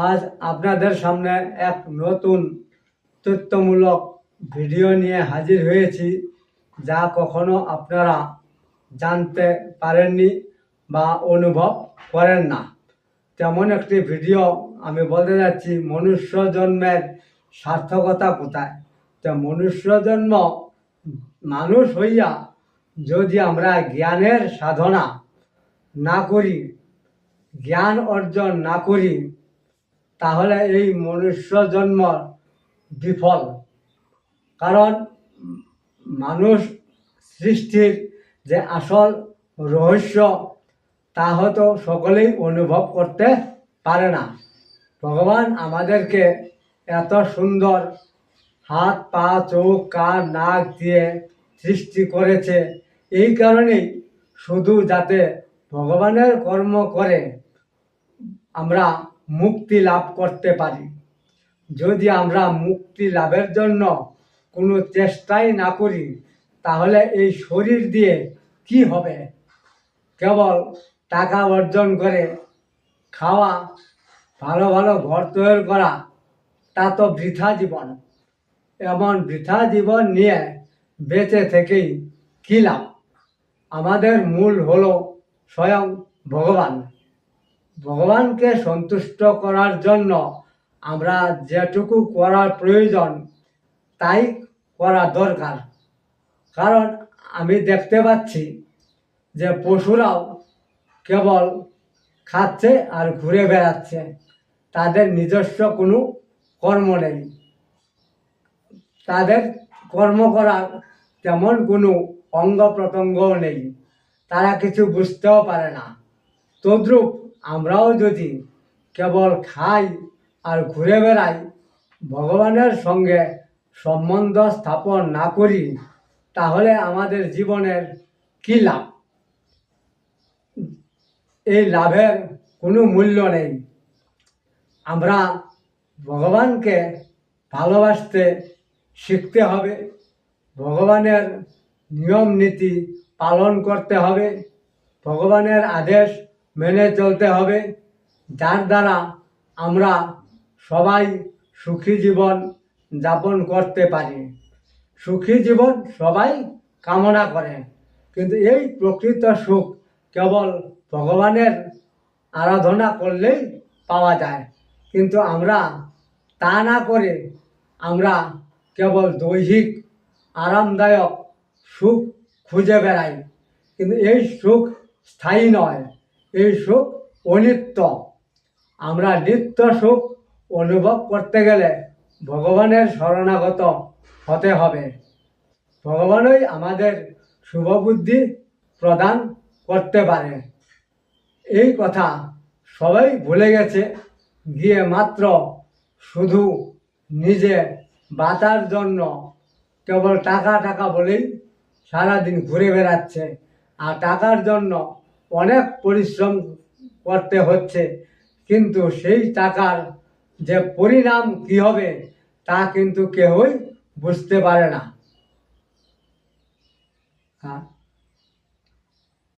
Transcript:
আজ আপনাদের সামনে এক নতুন তথ্যমূলক ভিডিও নিয়ে হাজির হয়েছি, যা কখনো আপনারা জানতে পারেননি বা অনুভব করেন না। তেমন একটি ভিডিও আমি বলতে যাচ্ছি, মনুষ্য জন্মের সার্থকতা কোথায়। তো মনুষ্য জন্ম মানুষ হইয়া যদি আমরা জ্ঞানের সাধনা না করি, জ্ঞান অর্জন না করি, তাহলে এই মনুষ্য জন্ম বিফল। কারণ মানুষ সৃষ্টির যে আসল রহস্য তা হয়তো সকলেই অনুভব করতে পারে না। ভগবান আমাদেরকে এত সুন্দর হাত, পা, চোখ, কান, নাক দিয়ে সৃষ্টি করেছে এই কারণেই, শুধু যাতে ভগবানের কর্ম করে আমরা মুক্তি লাভ করতে পারি। যদি আমরা মুক্তি লাভের জন্য কোনো চেষ্টাই না করি, তাহলে এই শরীর দিয়ে কি হবে? কেবল টাকা অর্জন করে খাওয়া, ভালো ভালো ঘর তৈরি করা, তা তো বৃথা জীবন। এমন বৃথা জীবন নিয়ে বেঁচে থেকেই কী লাভ? আমাদের মূল হলো স্বয়ং ভগবান। ভগবানকে সন্তুষ্ট করার জন্য আমরা যেটুকু করার প্রয়োজন তাই করা দরকার। কারণ আমি দেখতে পাচ্ছি যে পশুরাও কেবল খাচ্ছে আর ঘুরে বেড়াচ্ছে, তাদের নিজস্ব কোনো কর্ম নেই, তাদের কর্ম করার তেমন কোনো অঙ্গ প্রত্যঙ্গও নেই, তারা কিছু বুঝতেও পারে না। তদ্রূপ আমরাও যদি কেবল খাই আর ঘুরে বেড়াই, ভগবানের সঙ্গে সম্বন্ধ স্থাপন না করি, তাহলে আমাদের জীবনের কী লাভ? এই লাভের কোনো মূল্য নেই। আমরা ভগবানকে ভালোবাসতে শিখতে হবে, ভগবানের নিয়ম নীতি পালন করতে হবে, ভগবানের আদেশ মেনে চলতে হবে, যার দ্বারা আমরা সবাই সুখী জীবন যাপন করতে পারি। সুখী জীবন সবাই কামনা করে, কিন্তু এই প্রকৃত সুখ কেবল ভগবানের আরাধনা করলেই পাওয়া যায়। কিন্তু আমরা তা না করে আমরা কেবল দৈহিক আরামদায়ক সুখ খুঁজে বেড়াই, কিন্তু এই সুখ স্থায়ী নয়, এই সুখ অনিত্য। আমরা নিত্য সুখ অনুভব করতে গেলে ভগবানের শরণাগত হতে হবে। ভগবানই আমাদের শুভবুদ্ধি প্রদান করতে পারে। এই কথা সবাই ভুলে গেছে গিয়ে মাত্র শুধু নিজে বাঁচার জন্য কেবল টাকা টাকা বলেই সারাদিন ঘুরে বেড়াচ্ছে। আর টাকার জন্য অনেক পরিশ্রম করতে হচ্ছে, কিন্তু সেই টাকার যে পরিণাম কী হবে তা কিন্তু কেউই বুঝতে পারে না। হ্যাঁ।